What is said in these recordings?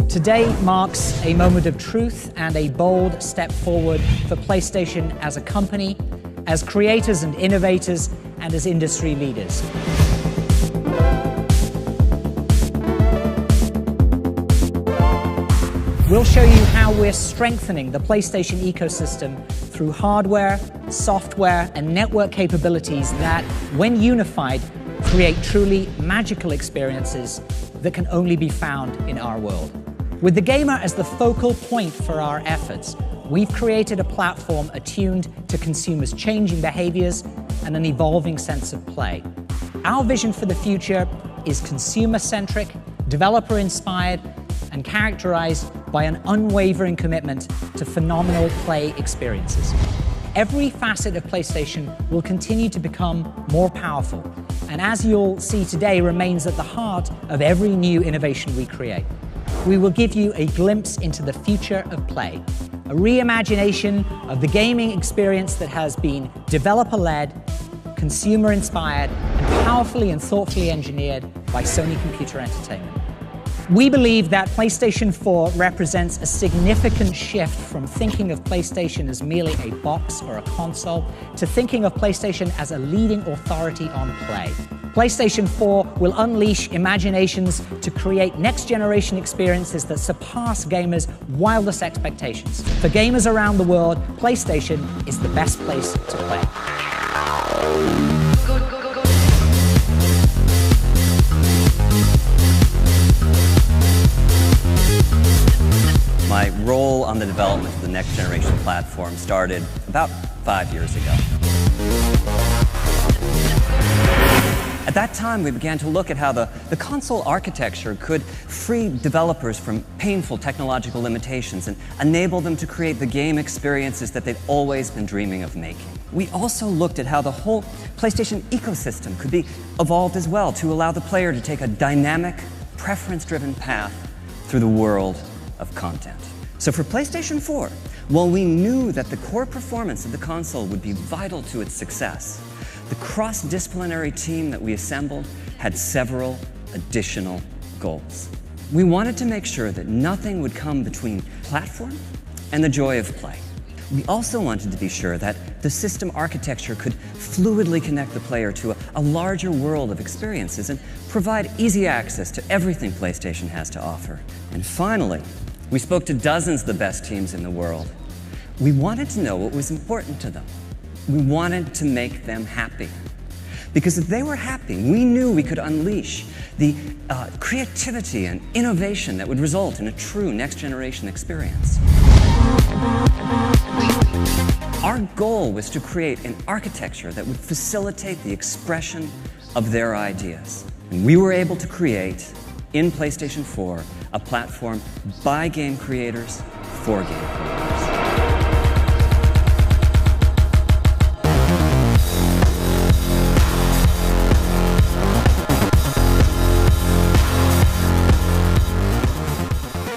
Today marks a moment of truth and a bold step forward for PlayStation as a company, as creators and innovators, and as industry leaders. We'll show you how we're strengthening the PlayStation ecosystem through hardware, software, and network capabilities that, when unified, create truly magical experiences that can only be found in our world. With the gamer as the focal point for our efforts, we've created a platform attuned to consumers' changing behaviors and an evolving sense of play. Our vision for the future is consumer-centric, developer-inspired, and characterized by an unwavering commitment to phenomenal play experiences. Every facet of PlayStation will continue to become more powerful, and as you'll see today, remains at the heart of every new innovation we create. We will give you a glimpse into the future of play, a reimagination of the gaming experience that has been developer-led, consumer-inspired, and powerfully and thoughtfully engineered by Sony Computer Entertainment. We believe that PlayStation 4 represents a significant shift from thinking of PlayStation as merely a box or a console to thinking of PlayStation as a leading authority on play. PlayStation 4 will unleash imaginations to create next-generation experiences that surpass gamers' wildest expectations. For gamers around the world, PlayStation is the best place to play. My role on the development of the next-generation platform started about 5 years ago. At that time, we began to look at how the console architecture could free developers from painful technological limitations and enable them to create the game experiences that they'd always been dreaming of making. We also looked at how the whole PlayStation ecosystem could be evolved as well to allow the player to take a dynamic, preference-driven path through the world of content. So for PlayStation 4, while we knew that the core performance of the console would be vital to its success, the cross-disciplinary team that we assembled had several additional goals. We wanted to make sure that nothing would come between platform and the joy of play. We also wanted to be sure that the system architecture could fluidly connect the player to a larger world of experiences and provide easy access to everything PlayStation has to offer. And finally, we spoke to dozens of the best teams in the world. We wanted to know what was important to them. We wanted to make them happy. Because if they were happy, we knew we could unleash the creativity and innovation that would result in a true next-generation experience. Our goal was to create an architecture that would facilitate the expression of their ideas. And we were able to create, in PlayStation 4, a platform by game creators for game creators.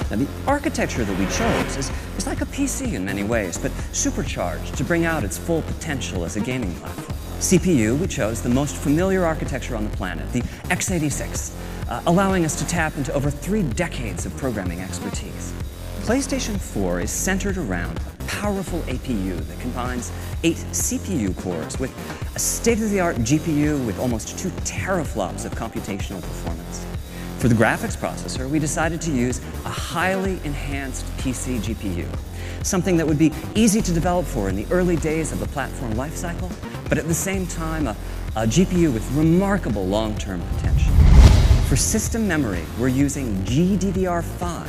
Now, the architecture that we chose is like a PC in many ways, but supercharged to bring out its full potential as a gaming platform. CPU, we chose the most familiar architecture on the planet, the x86, allowing us to tap into over 3 decades of programming expertise. PlayStation 4 is centered around a powerful APU that combines 8 CPU cores with a state-of-the-art GPU with almost 2 teraflops of computational performance. For the graphics processor, we decided to use a highly enhanced PC GPU, something that would be easy to develop for in the early days of the platform lifecycle, but at the same time, a GPU with remarkable long-term potential. For system memory, we're using GDDR5.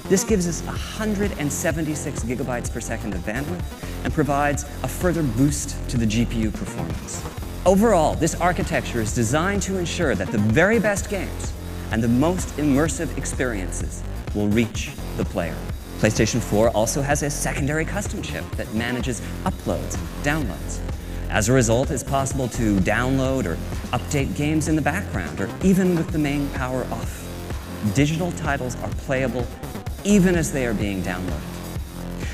This gives us 176 gigabytes per second of bandwidth and provides a further boost to the GPU performance. Overall, this architecture is designed to ensure that the very best games and the most immersive experiences will reach the player. PlayStation 4 also has a secondary custom chip that manages uploads and downloads. As a result, it's possible to download or update games in the background or even with the main power off. Digital titles are playable even as they are being downloaded.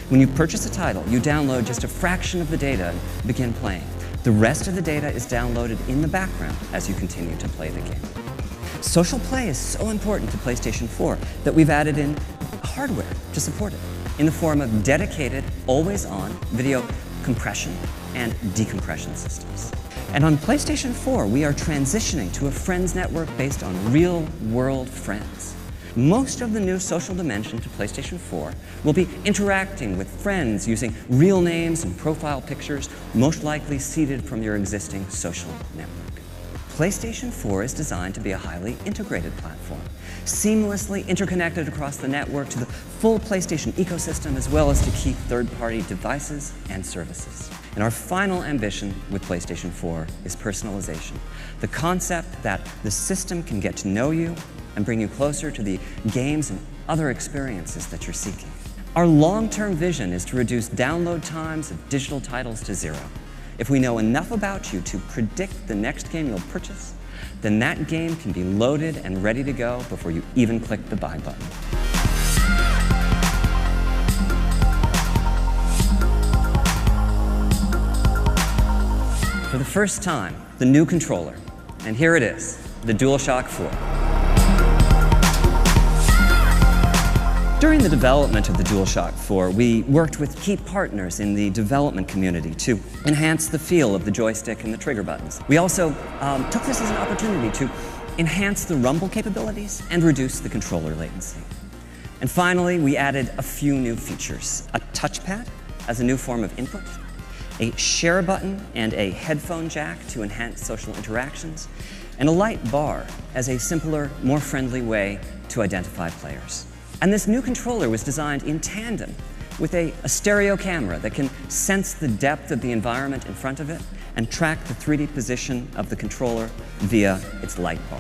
When you purchase a title, you download just a fraction of the data and begin playing. The rest of the data is downloaded in the background as you continue to play the game. Social play is so important to PlayStation 4 that we've added in hardware to support it in the form of dedicated, always-on video compression and decompression systems. And on PlayStation 4, we are transitioning to a friends network based on real-world friends. Most of the new social dimension to PlayStation 4 will be interacting with friends using real names and profile pictures, most likely seeded from your existing social network. PlayStation 4 is designed to be a highly integrated platform, seamlessly interconnected across the network to the full PlayStation ecosystem, as well as to keep third-party devices and services. And our final ambition with PlayStation 4 is personalization, the concept that the system can get to know you and bring you closer to the games and other experiences that you're seeking. Our long-term vision is to reduce download times of digital titles to 0. If we know enough about you to predict the next game you'll purchase, then that game can be loaded and ready to go before you even click the buy button. For the first time, the new controller, and here it is, the DualShock 4. During the development of the DualShock 4, we worked with key partners in the development community to enhance the feel of the joystick and the trigger buttons. We also took this as an opportunity to enhance the rumble capabilities and reduce the controller latency. And finally, we added a few new features: a touchpad as a new form of input, a share button and a headphone jack to enhance social interactions, and a light bar as a simpler, more friendly way to identify players. And this new controller was designed in tandem with a stereo camera that can sense the depth of the environment in front of it and track the 3D position of the controller via its light bar.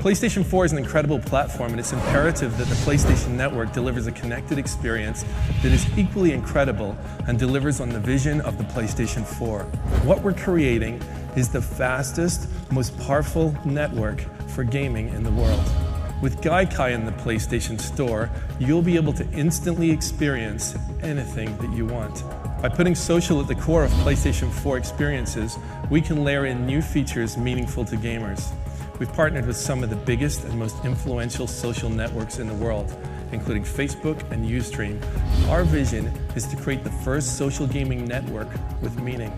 PlayStation 4 is an incredible platform, and it's imperative that the PlayStation Network delivers a connected experience that is equally incredible and delivers on the vision of the PlayStation 4. What we're creating is the fastest, most powerful network for gaming in the world. With Gaikai in the PlayStation Store, you'll be able to instantly experience anything that you want. By putting social at the core of PlayStation 4 experiences, we can layer in new features meaningful to gamers. We've partnered with some of the biggest and most influential social networks in the world, including Facebook and Ustream. Our vision is to create the first social gaming network with meaning.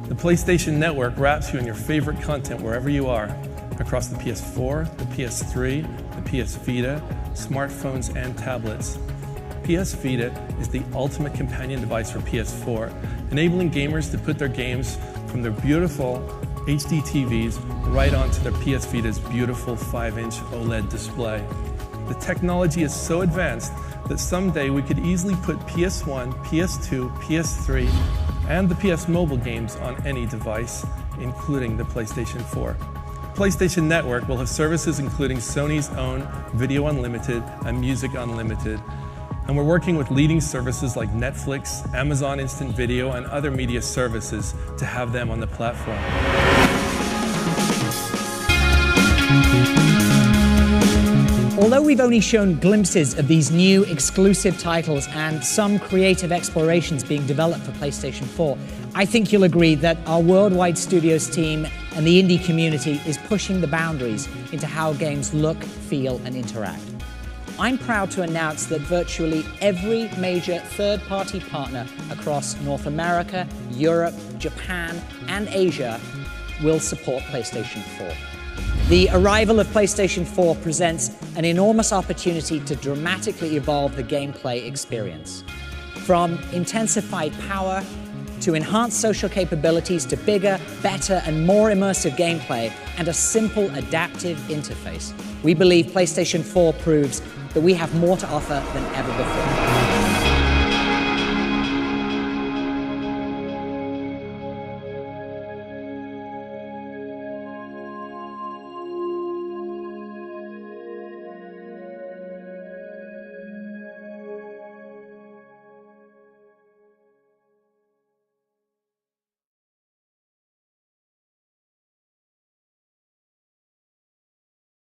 The PlayStation Network wraps you in your favorite content wherever you are, across the PS4, the PS3, the PS Vita, smartphones and tablets. PS Vita is the ultimate companion device for PS4, enabling gamers to put their games from their beautiful HD TVs right onto their PS Vita's beautiful 5-inch OLED display. The technology is so advanced that someday we could easily put PS1, PS2, PS3, and the PS Mobile games on any device, including the PlayStation 4. PlayStation Network will have services including Sony's own Video Unlimited and Music Unlimited, and we're working with leading services like Netflix, Amazon Instant Video, and other media services to have them on the platform. Although we've only shown glimpses of these new exclusive titles and some creative explorations being developed for PlayStation 4, I think you'll agree that our worldwide studios team and the indie community is pushing the boundaries into how games look, feel, and interact. I'm proud to announce that virtually every major third-party partner across North America, Europe, Japan, and Asia will support PlayStation 4. The arrival of PlayStation 4 presents an enormous opportunity to dramatically evolve the gameplay experience. From intensified power to enhanced social capabilities to bigger, better, and more immersive gameplay and a simple adaptive interface, we believe PlayStation 4 proves that we have more to offer than ever before.